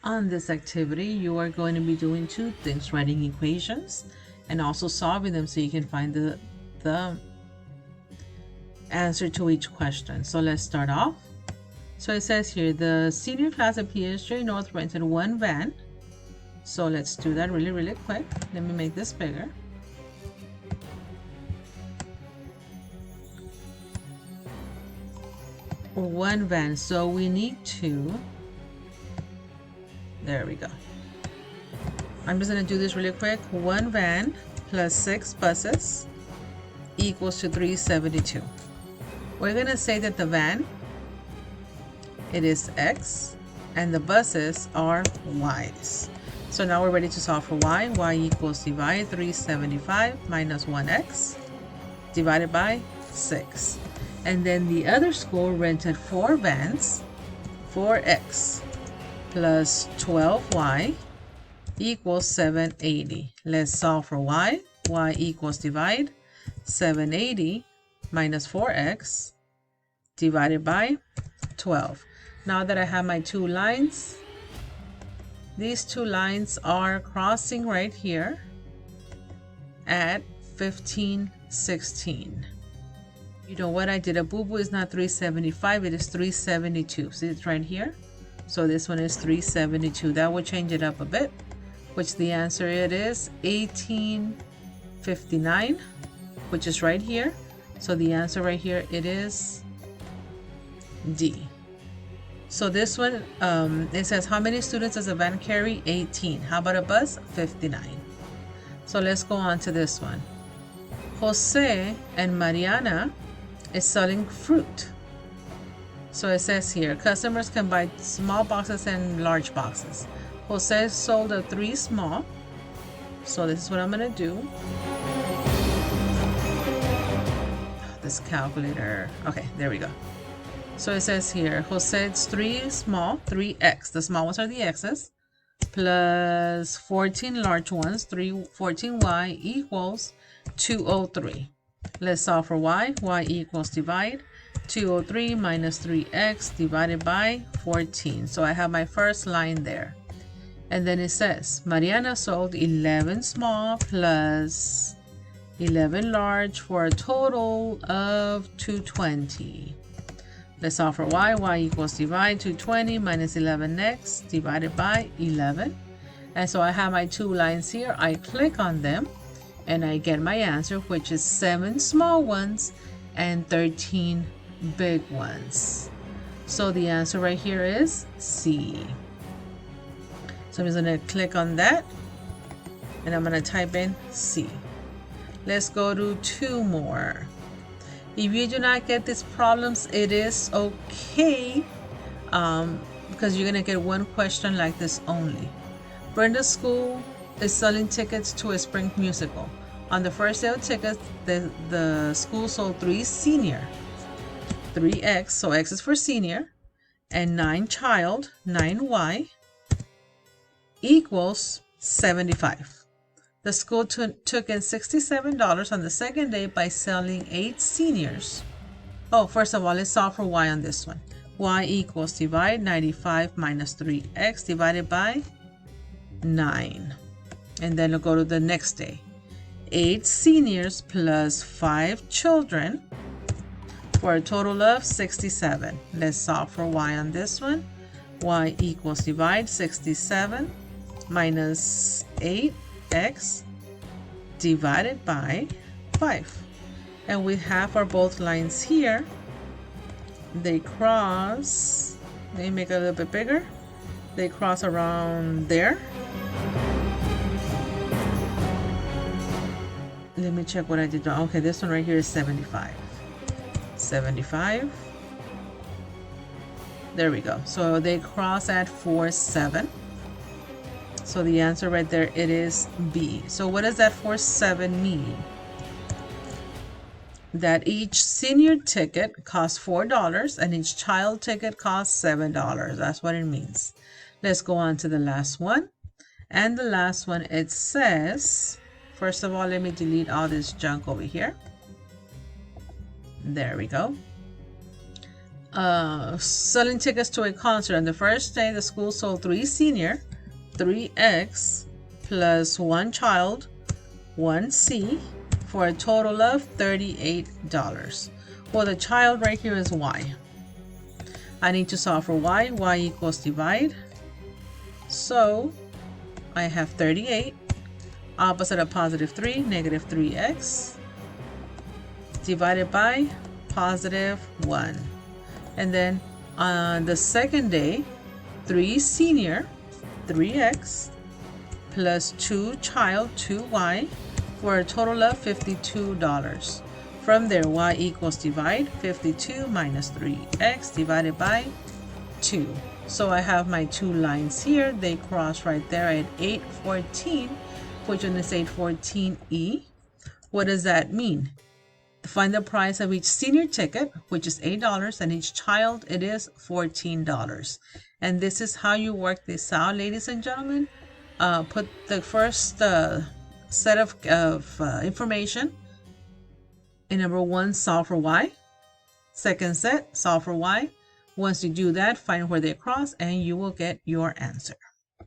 On this activity, you are going to be doing two things: writing equations and also solving them so you can find the answer to each question. So let's start off. So it says here, the senior class at PSG North rented one van. So let's do that really quick. Let me make this bigger. One van, so we need to, there we go. I'm just going to do this really quick. One van plus 6 buses equals to 372. We're going to say that the van, it is X, and the buses are Y's. So now we're ready to solve for Y. Y equals divide 375 minus 1X divided by 6. And then the other school rented 4 vans, 4X plus 12Y equals 780. Let's solve for Y. Y equals divide 780 minus 4X divided by 12. Now that I have my two lines, these two lines are crossing right here at 1516. You know what? I did a boo-boo. It's not 375, it is 372. See, it's right here. So this one is 372. That would change it up a bit, which the answer it is 1859, which is right here. So the answer right here, it is D. So this one, it says, how many students does a van carry? 18. How about a bus? 59. So let's go on to this one. Jose and Mariana is selling fruit. So it says here, customers can buy small boxes and large boxes. Jose sold 3 small. So this is what I'm going to do. This calculator. Okay, there we go. So it says here, Jose's 3 small, 3X. The small ones are the X's. Plus 14 large ones, 14Y equals 203. Let's solve for Y. Y equals divide 203 minus 3X divided by 14. So I have my first line there. And then it says, Mariana sold 11 small plus 11 large for a total of 220. Let's solve for Y. Y equals divide 220 minus 11X divided by 11. And so I have my two lines here. I click on them and I get my answer, which is 7 small ones and 13 big ones. So the answer right here is C. So I'm just going to click on that and I'm going to type in C. Let's go to 2 more. If you do not get these problems, it is okay, because you're going to get one question like this only. Brenda's school is selling tickets to a spring musical. On the first day of tickets, the school sold 3 senior, 3X, so X is for senior, and 9 child, 9Y, equals 75. The school took in $67 on the second day by selling 8 seniors. Oh, first of all, let's solve for Y on this one. Y equals divide 95 minus 3X divided by 9. And then we'll go to the next day. 8 seniors plus 5 children for a total of 67. Let's solve for Y on this one. Y equals divide 67 minus 8X divided by 5. And we have our both lines here. They cross. Let me make it a little bit bigger. They cross around there. Let me check what I did wrong. Okay, this one right here is 75. 75. There we go. So they cross at 47. So the answer right there, it is B. So what does that 47 mean? That each senior ticket costs $4 and each child ticket costs $7. That's what it means. Let's go on to the last one. And the last one, it says, first of all, let me delete all this junk over here. There we go. selling tickets to a concert. On the first day, the school sold 3 senior, 3x plus 1 child, 1c, for a total of $38. Well, the child right here is y. I need to solve for y. Y equals divide. So I have 38. Opposite of positive 3, negative 3x, divided by positive 1. And then on the second day, 3 senior, 3x, plus 2 child, 2y, for a total of $52. From there, y equals divide, 52 minus 3x divided by 2. So I have my 2 lines here. They cross right there at 814, which one is 814E. What does that mean? Find the price of each senior ticket, which is $8, and each child, it is $14. And this is how you work this out, ladies and gentlemen. Put the first set of information in number 1, solve for y. Second set, solve for y. Once you do that, find where they cross, and you will get your answer.